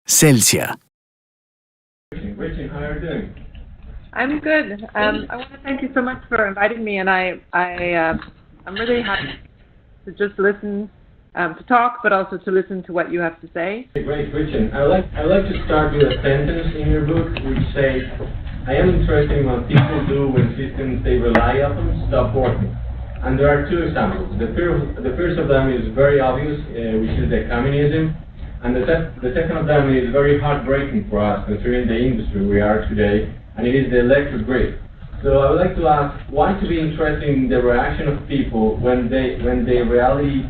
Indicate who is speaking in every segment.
Speaker 1: Celsia.
Speaker 2: Gretchen, how are you doing?
Speaker 3: I'm good. I want to thank you so much for inviting me, and I'm really happy to just listen to talk, but also to listen to what you have to say.
Speaker 2: Great, Gretchen. I'd like to start with a sentence in your book which says, "I am interested in what people do when systems they rely upon stop working." And there are two examples. The first of them is very obvious, which is the communism. And the second of them is very heartbreaking for us, considering the industry we are today, and it is the electric grid. So I would like to ask, why to be interested in the reaction of people when the reality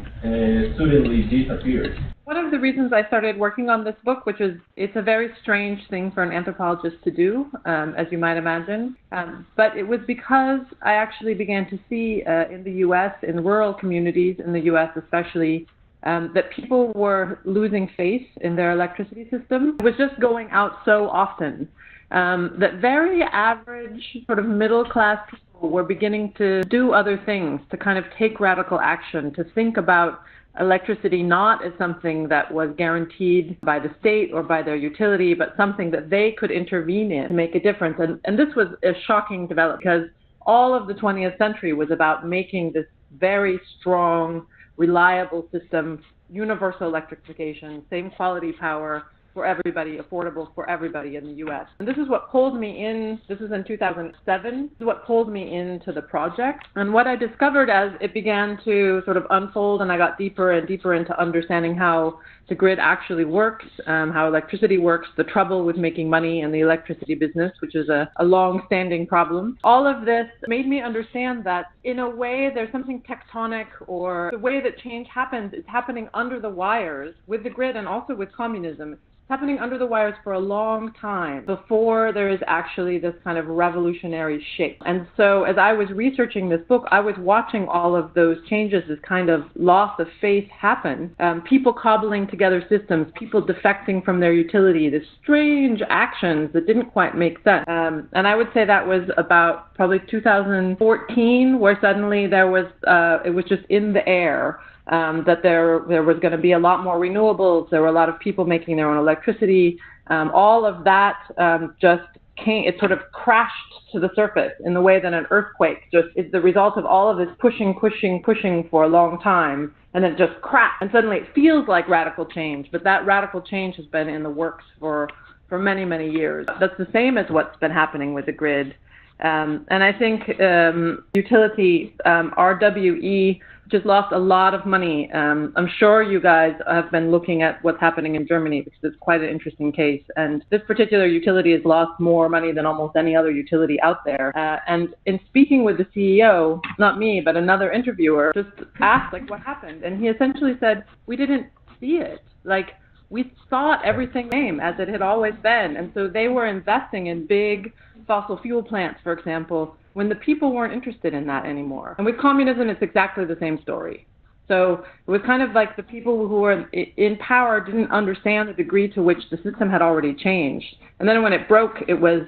Speaker 2: suddenly disappears?
Speaker 3: One of the reasons I started working on this book, which is, it's a very strange thing for an anthropologist to do, as you might imagine, but it was because I actually began to see in the U.S., in rural communities in the U.S. especially, that people were losing faith in their electricity system. It was just going out so often that very average sort of middle-class people were beginning to do other things, to kind of take radical action, to think about electricity not as something that was guaranteed by the state or by their utility, but something that they could intervene in to make a difference. And this was a shocking development because all of the 20th century was about making this very strong, reliable system, universal electrification, same quality power for everybody, affordable for everybody in the U.S. And this is what pulled me in. This is in 2007. This is what pulled me into the project. And what I discovered as it began to sort of unfold and I got deeper and deeper into understanding how the grid actually works, how electricity works, the trouble with making money in the electricity business, which is a long-standing problem. All of this made me understand that in a way there's something tectonic, or the way that change happens is happening under the wires with the grid and also with communism. Happening under the wires for a long time before there is actually this kind of revolutionary shape. And so as I was researching this book, I was watching all of those changes, this kind of loss of faith happen, people cobbling together systems, people defecting from their utility, this strange actions that didn't quite make sense. And I would say that was about probably 2014, where suddenly there was, it was just in the air. That there was going to be a lot more renewables. There were a lot of people making their own electricity. All of that just came, it sort of crashed to the surface in the way that an earthquake just is the result of all of this pushing for a long time, and then just cracked. And suddenly it feels like radical change, but that radical change has been in the works for many, many years. That's the same as what's been happening with the grid. And I think utility, RWE, just lost a lot of money. I'm sure you guys have been looking at what's happening in Germany because it's quite an interesting case. And this particular utility has lost more money than almost any other utility out there. And in speaking with the CEO, not me, but another interviewer, just asked, like, what happened? And he essentially said, we didn't see it. Like, we thought everything came as it had always been. And so they were investing in big fossil fuel plants, for example, when the people weren't interested in that anymore. And with communism, it's exactly the same story. So it was kind of like the people who were in power didn't understand the degree to which the system had already changed. And then when it broke, it was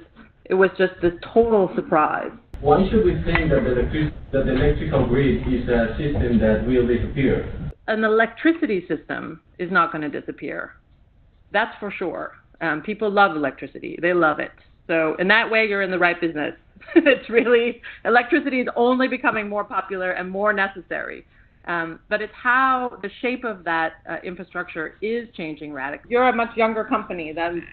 Speaker 3: just this total surprise.
Speaker 2: Why should we think that the electrical grid is a system that will disappear?
Speaker 3: An electricity system is not going to disappear. That's for sure. People love electricity. They love it. So in that way, you're in the right business. It's really, electricity is only becoming more popular and more necessary. But it's how the shape of that infrastructure is changing radically. You're a much younger company than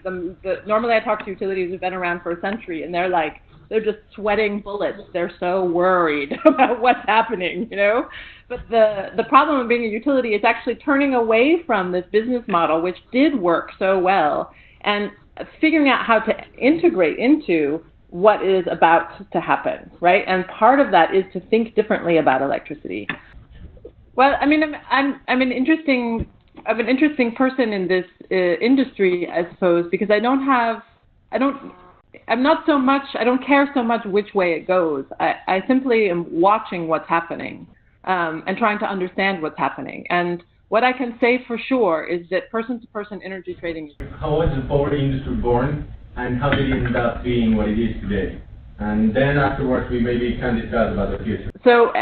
Speaker 3: normally I talk to utilities who've been around for a century, and they're just sweating bullets. They're so worried about what's happening, you know? But the problem of being a utility is actually turning away from this business model, which did work so well, and figuring out how to integrate into what is about to happen, right? And part of that is to think differently about electricity. Well, I mean, I'm an interesting person in this industry, I suppose, because I don't care so much which way it goes. I simply am watching what's happening and trying to understand what's happening. And what I can say for sure is that person-to-person energy trading.
Speaker 2: How was the power industry born, and how did it end up being what it is today? And then afterwards, we maybe can discuss about the future.
Speaker 3: So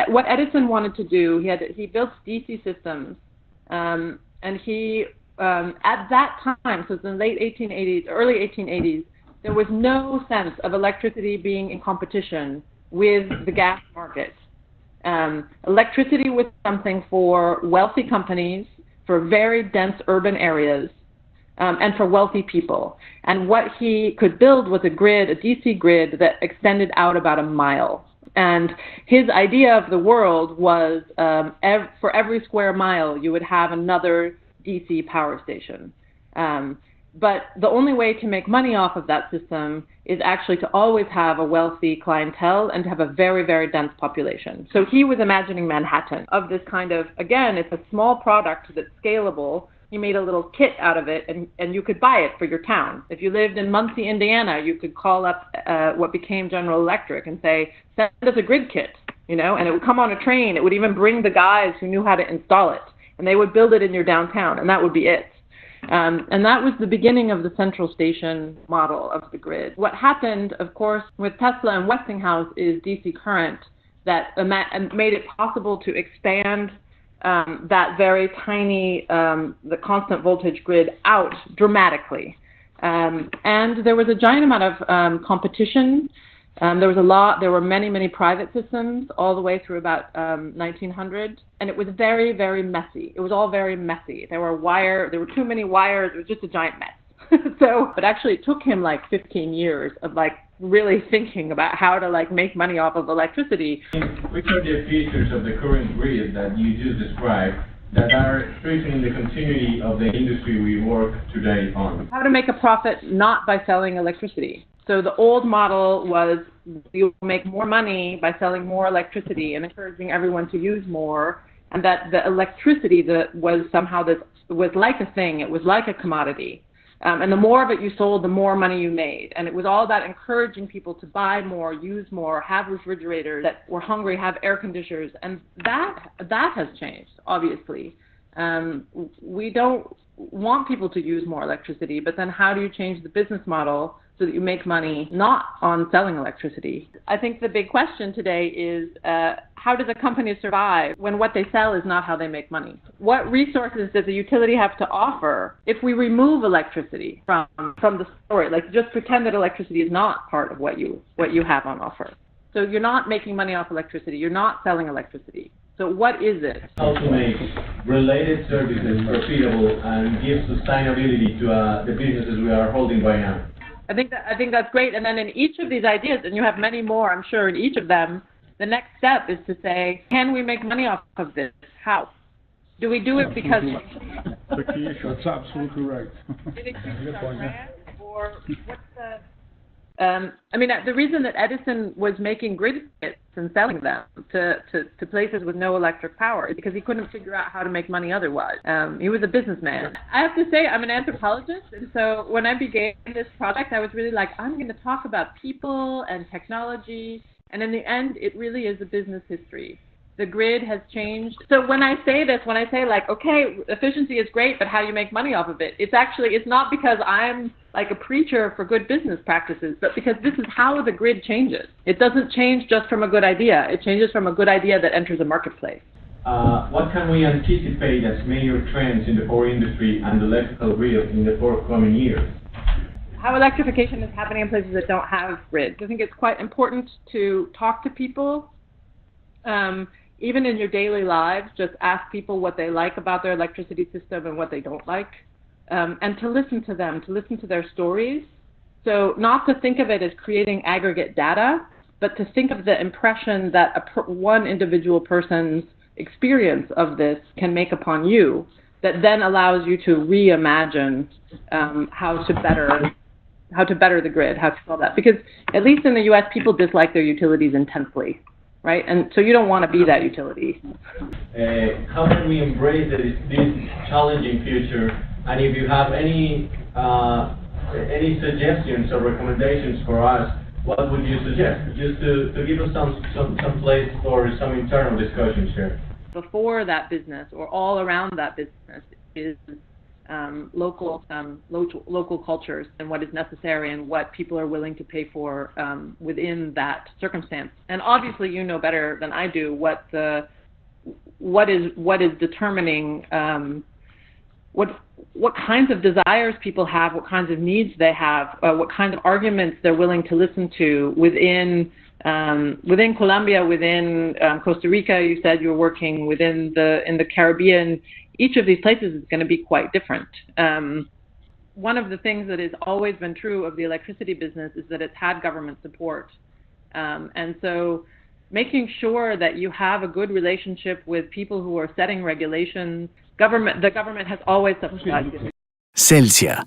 Speaker 3: what Edison wanted to do. He built DC systems, and he at that time, so it's in the late 1880s, early 1880s, there was no sense of electricity being in competition with the gas market. Electricity was something for wealthy companies, for very dense urban areas, and for wealthy people. And what he could build was a grid, a DC grid, that extended out about a mile. And his idea of the world was for every square mile, you would have another DC power station. But the only way to make money off of that system is actually to always have a wealthy clientele and to have a very, very dense population. So he was imagining Manhattan of this kind of, again, it's a small product that's scalable. He made a little kit out of it, and you could buy it for your town. If you lived in Muncie, Indiana, you could call up what became General Electric and say, send us a grid kit, and it would come on a train. It would even bring the guys who knew how to install it, and they would build it in your downtown, and that would be it. And that was the beginning of the central station model of the grid. What happened, of course, with Tesla and Westinghouse is DC current that made it possible to expand that very tiny, the constant voltage grid out dramatically. And there was a giant amount of competition. There were many, many private systems all the way through about 1900, and it was very, very messy. It was all very messy. There were too many wires. It was just a giant mess. But actually it took him like 15 years of really thinking about how to make money off of electricity.
Speaker 2: Which are the features of the current grid that you just described that are threatening the continuity of the industry we work today on?
Speaker 3: How to make a profit not by selling electricity. So the old model was you make more money by selling more electricity and encouraging everyone to use more, and that the electricity that was somehow was like a thing. It was like a commodity. And the more of it you sold, the more money you made. And it was all about encouraging people to buy more, use more, have refrigerators that were hungry, have air conditioners. And that has changed, obviously. We don't want people to use more electricity, but then how do you change the business model so that you make money not on selling electricity? I think the big question today is how does a company survive when what they sell is not how they make money? What resources does a utility have to offer if we remove electricity from the story? Just pretend that electricity is not part of what you have on offer. So you're not making money off electricity. You're not selling electricity. So what is it?
Speaker 2: How to make related services profitable and give sustainability to the businesses we are holding by now.
Speaker 3: I think that's great. And then in each of these ideas, and you have many more, I'm sure, in each of them, the next step is to say, can we make money off of this? How? Do we do it because...
Speaker 1: The key issue. That's absolutely right.
Speaker 3: It increases our brand, or what's the... the reason that Edison was making grid kits and selling them to places with no electric power is because he couldn't figure out how to make money otherwise. He was a businessman. I have to say, I'm an anthropologist, and so when I began this project, I was really I'm going to talk about people and technology, and in the end, it really is a business history. The grid has changed. So when I say okay, efficiency is great, but how do you make money off of it? It's not because I'm a preacher for good business practices, but because this is how the grid changes. It doesn't change just from a good idea. It changes from a good idea that enters a marketplace.
Speaker 2: What can we anticipate as major trends in the power industry and the electrical grid in the forthcoming years?
Speaker 3: How electrification is happening in places that don't have grids. I think it's quite important to talk to people. Even in your daily lives, just ask people what they like about their electricity system and what they don't like, and to listen to them, to listen to their stories. So not to think of it as creating aggregate data, but to think of the impression that one individual person's experience of this can make upon you, that then allows you to reimagine how to better the grid, how to solve that. Because at least in the U.S., people dislike their utilities intensely. Right, and so you don't want to be that utility.
Speaker 2: How can we embrace this challenging future? And if you have any suggestions or recommendations for us, what would you suggest? Just to give us some place for some internal discussions here.
Speaker 3: Before that business, or all around that business, is local cultures and what is necessary and what people are willing to pay for within that circumstance. And obviously, you know better than I do what is determining what kinds of desires people have, what kinds of needs they have, what kinds of arguments they're willing to listen to within Colombia, within Costa Rica. You said you were working in the Caribbean. Each of these places is going to be quite different. One of the things that has always been true of the electricity business is that it's had government support. And so making sure that you have a good relationship with people who are setting regulations. The government has always subsidized it.
Speaker 4: Celsia,